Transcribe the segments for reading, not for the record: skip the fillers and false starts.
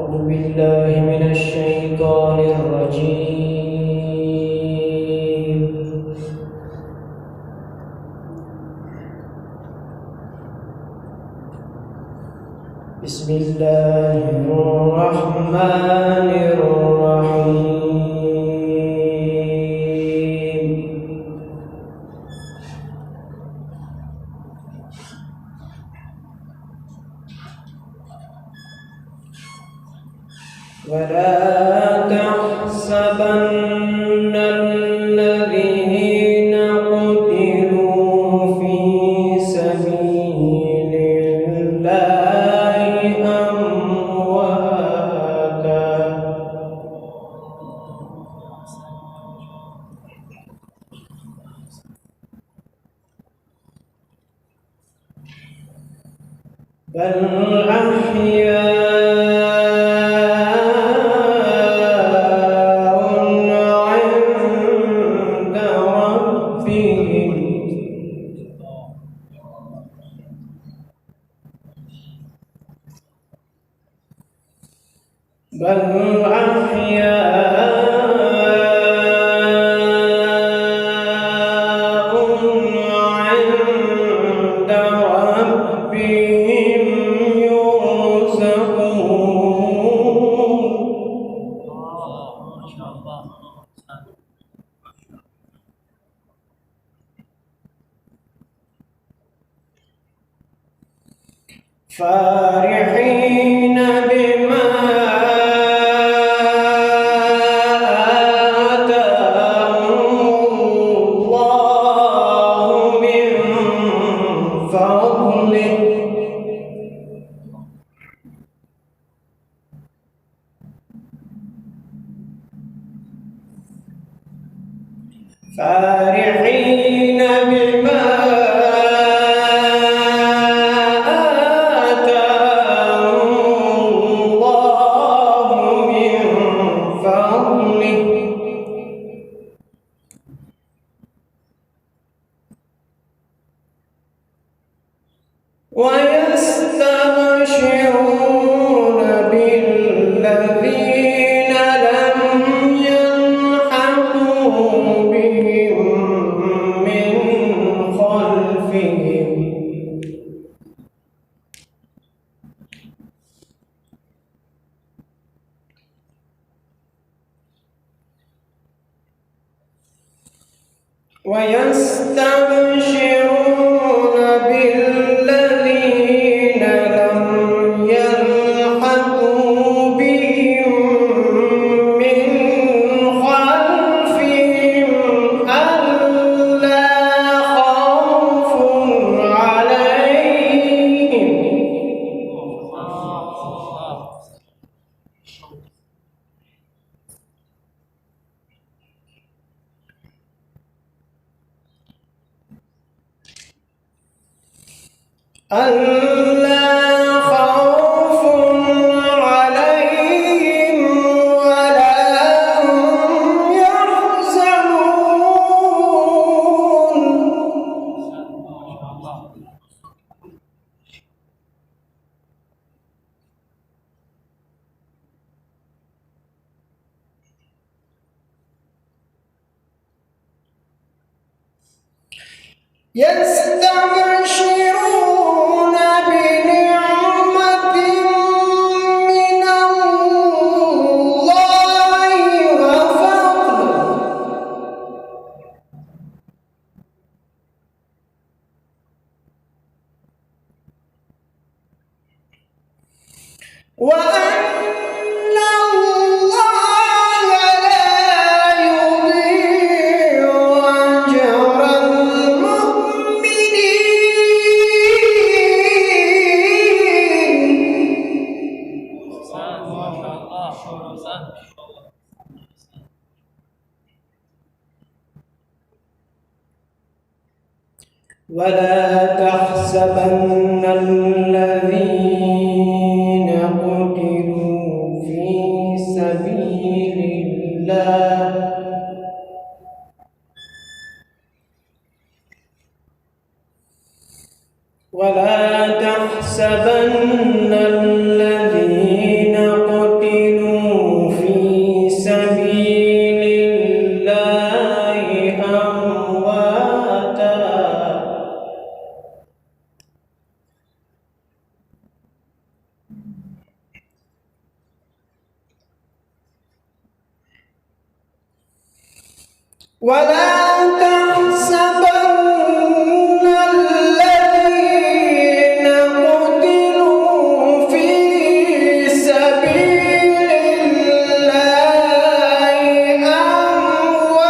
أعوذ بالله من الشيطان الرجيم. بسم الله الرحمن الرحيم. ولا تحسبن الذين قتلوا في سبيل الله أمواتا بل أحياء عند ربهم فرحين بما آتاهم الله من فضله فرحين بما ويستبشرون بالذين لم يلحقوا بهم من خلفهم ويستبشرون بالذين لم يلحقوا بهم من خلفهم ألا خوف عليهم ألا خوف عليهم ولا هم يحزنون يستبشرون بنعمة من الله وفضل وأن الله لا يضيع أجر ولا تحسبن الذين قتلوا في سبيل الله ولا تحسبن الذين قتلوا ولا تحسبن الذين قتلوا في سبيل الله أمواتا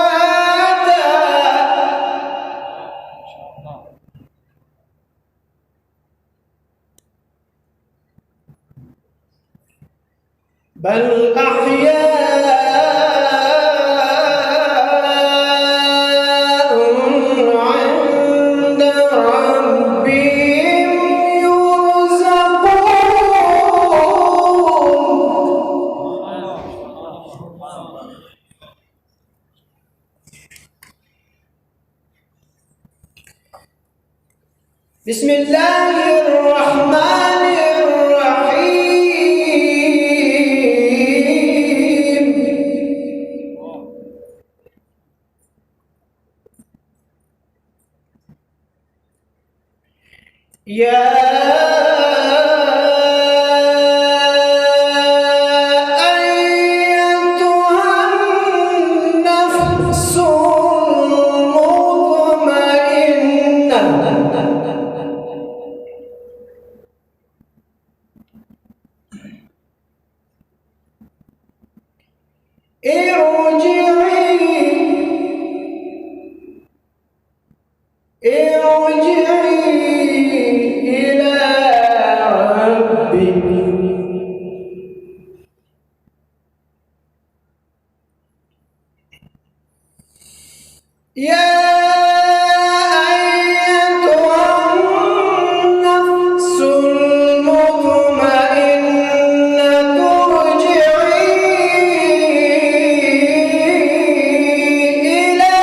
بل أحياء عند ربهم يرزقون. بسم الله الرحمن الرحيم. يا أيتها النفس المطمئنة ارجعي إلى ربك يا أيتها النفس المطمئنة ارجعي إلى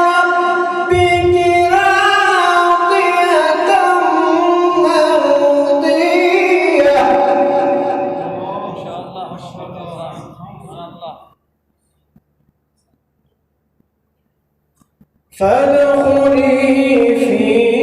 ربك راضية مرضية. ما شاء الله ما شاء الله ما شاء الله. فادخلي في